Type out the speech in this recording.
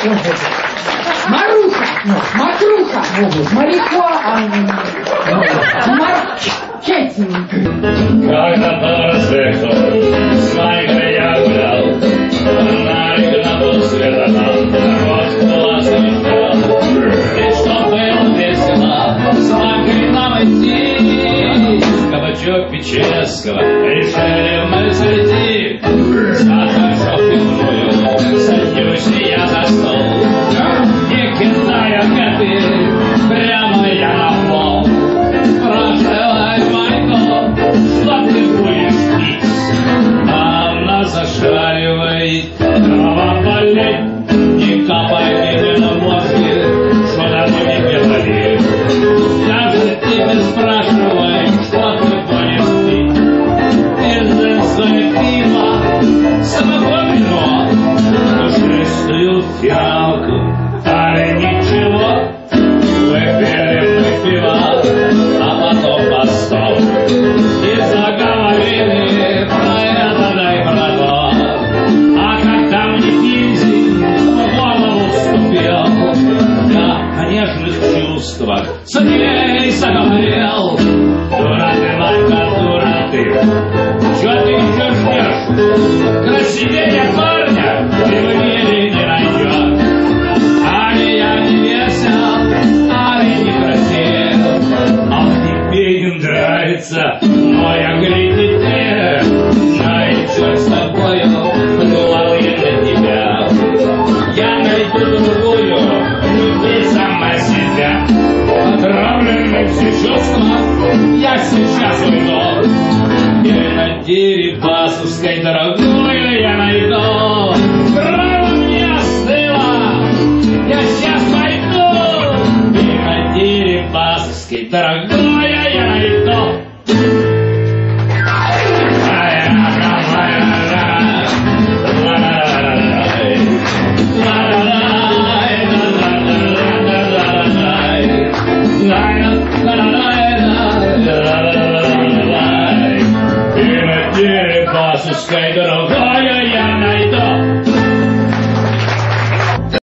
Маруха, Матруха, Марихуана, Марчетинг. Когда-то рассвет, с Майкой я гулял, фонарик на полсвета нам, народ классный ждал. И что было весело, с Майкой нам идти, кабачок Печерского решили мы зайти. Захожу пивную, садюсь я за стол, не кидая копеек, прямо я на пол. Спрашивай, Майкл, что ты будешь пить? Она зашаривает, трава болит, не капай мне на мозги, что давно не говори. Даже ты не спрашивай, что ты будешь пить. Из-за пива, самого вино, душистую фиалку, али ничего. Выпили мы пива, а потом по стол, и заговорили про это да и про то. А когда мне Пинзень в голову вступил, я о нежных чувствах с ней заговорил. Дура ты, Майка, дура ты, чё ты еще ждешь? Красивее парня ты в мире не найдешь. Али я не весел, али не красив, а тебе не нравится моя глядите. Знай, черт с тобою, подувал я на тебя. Я найду другую, люби сама себя. Отравлены все чувства, я сейчас уйду. И на Дерибасовской дорогой я найду. Право мне остыло, я сейчас пойду. И на Дерибасовской дорогой я найду.